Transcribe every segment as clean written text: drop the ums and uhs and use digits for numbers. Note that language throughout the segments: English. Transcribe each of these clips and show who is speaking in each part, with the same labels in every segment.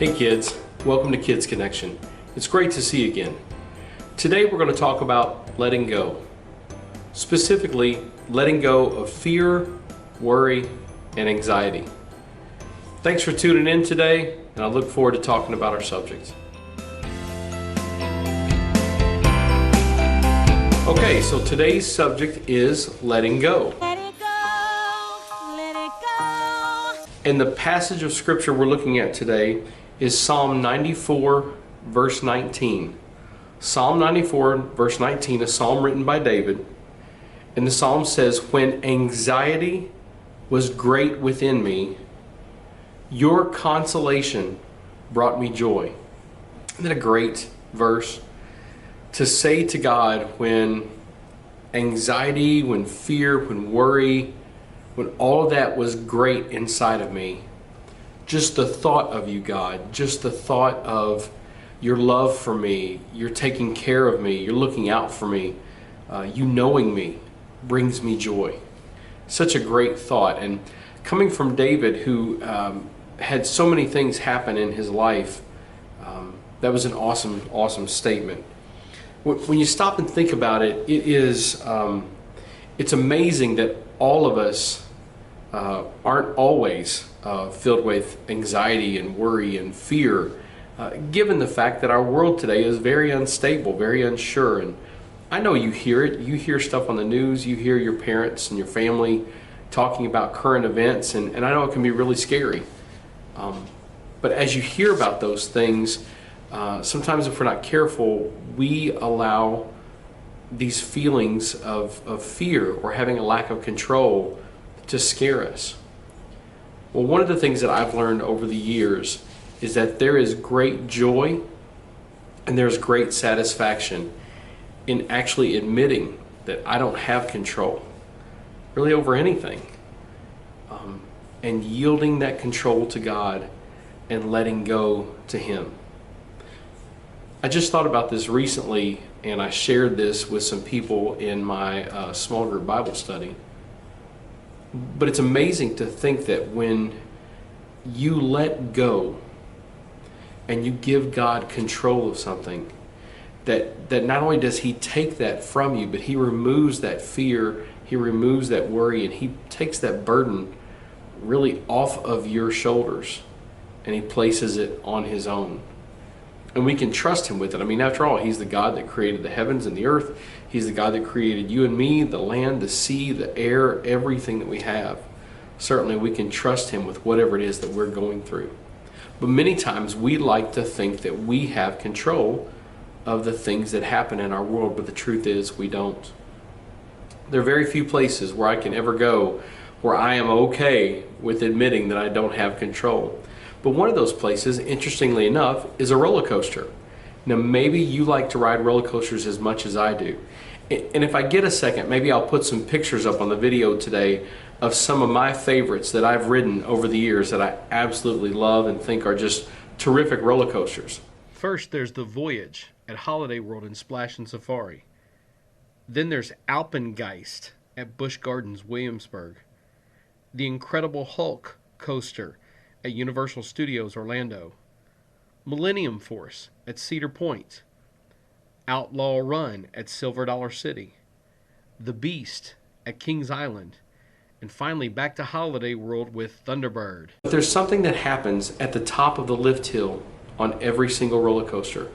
Speaker 1: Hey kids, welcome to Kids Connection. It's great to see you again. Today we're going to talk about letting go. Specifically, letting go of fear, worry, and anxiety. Thanks for tuning in today, and I look forward to talking about our subject. Okay, so today's subject is letting go.
Speaker 2: Let it go, let it go.
Speaker 1: And the passage of scripture we're looking at today is Psalm 94, verse 19. Psalm 94, verse 19, a psalm written by David. And the psalm says, "When anxiety was great within me, your consolation brought me joy." Isn't that a great verse? To say to God when anxiety, when fear, when worry, when all of that was great inside of me, just the thought of you, God, just the thought of your love for me, you're taking care of me, you're looking out for me, you knowing me brings me joy. Such a great thought. And coming from David, who had so many things happen in his life, that was an awesome statement. When you stop and think about it, it's amazing that all of us aren't always filled with anxiety and worry and fear, given the fact that our world today is very unstable, very unsure. And I know you hear it. You hear stuff on the news. You hear your parents and your family talking about current events, and I know it can be really scary. But as you hear about those things, sometimes if we're not careful, we allow these feelings of fear or having a lack of control to scare us. Well, one of the things that I've learned over the years is that there is great joy and there's great satisfaction in actually admitting that I don't have control really over anything, and yielding that control to God and letting go to Him. I just thought about this recently, and I shared this with some people in my small group Bible study. But it's amazing to think that when you let go and you give God control of something, that not only does He take that from you, but He removes that fear, He removes that worry, and He takes that burden really off of your shoulders, and He places it on His own. And we can trust Him with it. I mean, after all, He's the God that created the heavens and the earth. He's the God that created you and me, the land, the sea, the air, everything that we have. Certainly we can trust Him with whatever it is that we're going through. But many times we like to think that we have control of the things that happen in our world, but the truth is we don't. There are very few places where I can ever go where I am okay with admitting that I don't have control. But one of those places, interestingly enough, is a roller coaster. Now, maybe you like to ride roller coasters as much as I do. And if I get a second, maybe I'll put some pictures up on the video today of some of my favorites that I've ridden over the years that I absolutely love and think are just terrific roller coasters. First, there's the Voyage at Holiday World in Splash and Safari. Then there's Alpengeist at Busch Gardens, Williamsburg. The Incredible Hulk coaster at Universal Studios Orlando, Millennium Force at Cedar Point, Outlaw Run at Silver Dollar City, The Beast at Kings Island, and finally back to Holiday World with Thunderbird. There's something that happens at the top of the lift hill on every single roller coaster.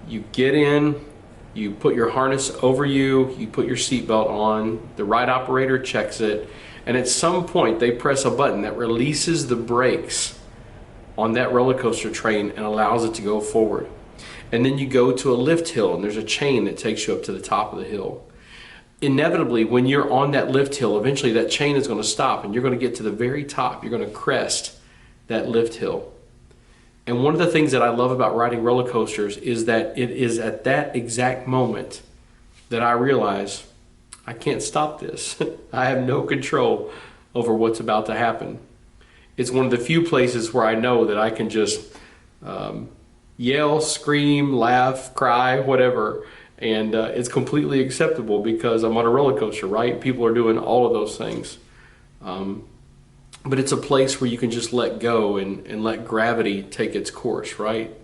Speaker 1: You get in, you put your harness over you, you put your seatbelt on, the ride operator checks it, and at some point they press a button that releases the brakes on that roller coaster train and allows it to go forward. And then you go to a lift hill and there's a chain that takes you up to the top of the hill. Inevitably, when you're on that lift hill, eventually that chain is going to stop and you're going to get to the very top. You're going to crest that lift hill. And one of the things that I love about riding roller coasters is that it is at that exact moment that I realize I can't stop this. I have no control over what's about to happen. It's one of the few places where I know that I can just yell, scream, laugh, cry, whatever, and it's completely acceptable because I'm on a roller coaster, right? People are doing all of those things. but it's a place where you can just let go and let gravity take its course, right?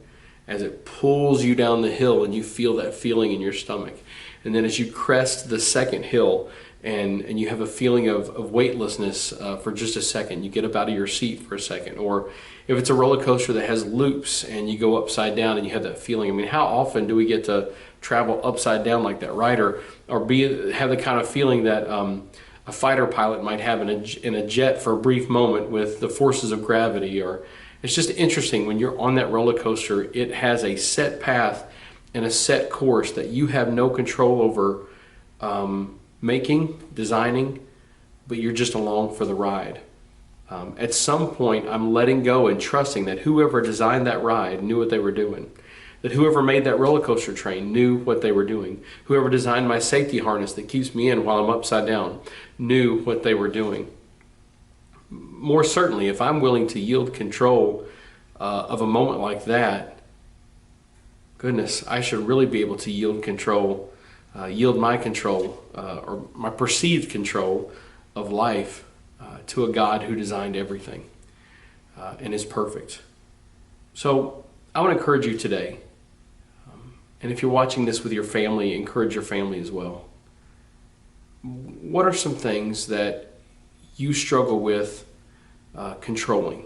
Speaker 1: As it pulls you down the hill and you feel that feeling in your stomach. And then as you crest the second hill and you have a feeling of weightlessness for just a second, you get up out of your seat for a second. Or if it's a roller coaster that has loops and you go upside down and you have that feeling. I mean, how often do we get to travel upside down like that, right? Or have the kind of feeling that a fighter pilot might have in a jet for a brief moment with the forces of gravity. Or it's just interesting when you're on that roller coaster, it has a set path and a set course that you have no control over designing, but you're just along for the ride. At some point, I'm letting go and trusting that whoever designed that ride knew what they were doing. That whoever made that roller coaster train knew what they were doing. Whoever designed my safety harness that keeps me in while I'm upside down knew what they were doing. More certainly, if I'm willing to yield control of a moment like that, goodness, I should really be able to yield my control, or my perceived control of life to a God who designed everything and is perfect. So I want to encourage you today, and if you're watching this with your family, encourage your family as well. What are some things that you struggle with controlling?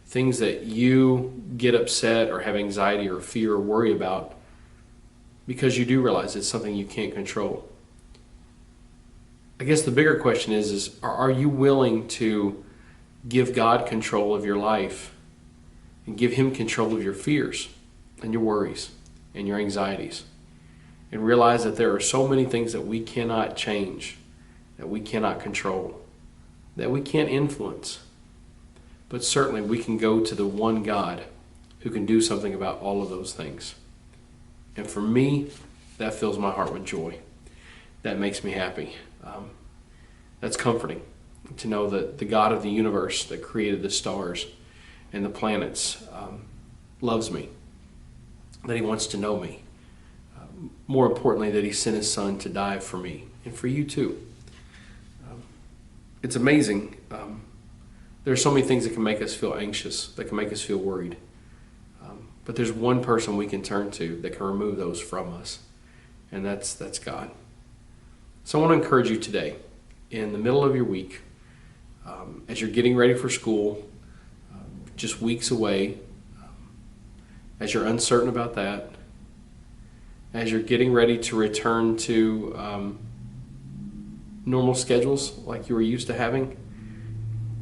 Speaker 1: Things that you get upset or have anxiety or fear or worry about because you do realize it's something you can't control. I guess the bigger question is are you willing to give God control of your life and give Him control of your fears and your worries and your anxieties, and realize that there are so many things that we cannot change, that we cannot control, that we can't influence. But certainly we can go to the one God who can do something about all of those things. And for me, that fills my heart with joy. That makes me happy. That's comforting to know that the God of the universe that created the stars and the planets loves me, that He wants to know me. More importantly, that He sent His Son to die for me and for you too. It's amazing. There are so many things that can make us feel anxious, that can make us feel worried. But there's one person we can turn to that can remove those from us, and that's God. So I want to encourage you today, in the middle of your week, as you're getting ready for school, just weeks away, as you're uncertain about that, as you're getting ready to return to normal schedules like you were used to having,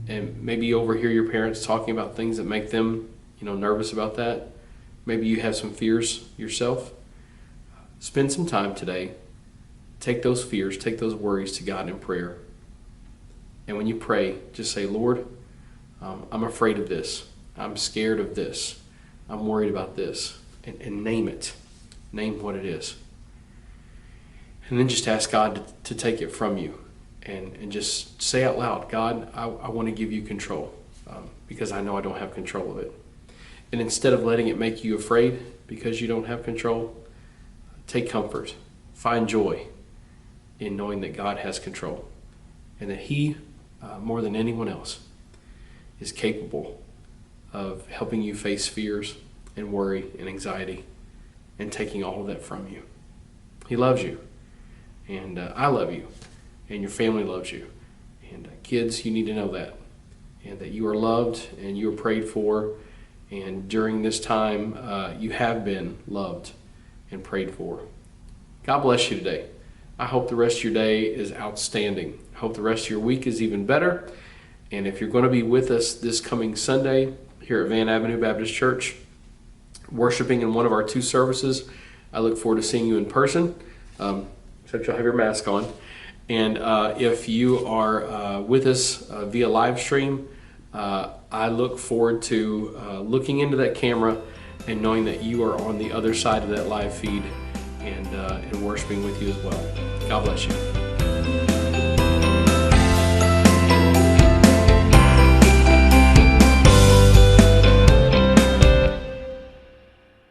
Speaker 1: and maybe you overhear your parents talking about things that make them, nervous about that. Maybe you have some fears yourself. Spend some time today. Take those fears, take those worries to God in prayer. And when you pray, just say, Lord, I'm afraid of this. I'm scared of this. I'm worried about this. And name it. Name what it is. And then just ask God to take it from you. And just say out loud, God, I want to give you control because I know I don't have control of it. And instead of letting it make you afraid because you don't have control, take comfort. Find joy in knowing that God has control and that He, more than anyone else, is capable of helping you face fears and worry and anxiety and taking all of that from you. He loves you, and I love you, and your family loves you. And kids, you need to know that, and that you are loved and you are prayed for, and during this time you have been loved and prayed for. God bless you today. I hope the rest of your day is outstanding. I hope the rest of your week is even better. And if you're going to be with us this coming Sunday here at Van Avenue Baptist Church, worshiping in one of our 2 services, I look forward to seeing you in person, except you'll have your mask on. And if you are with us via live stream, I look forward to looking into that camera and knowing that you are on the other side of that live feed and worshiping with you as well. God bless you.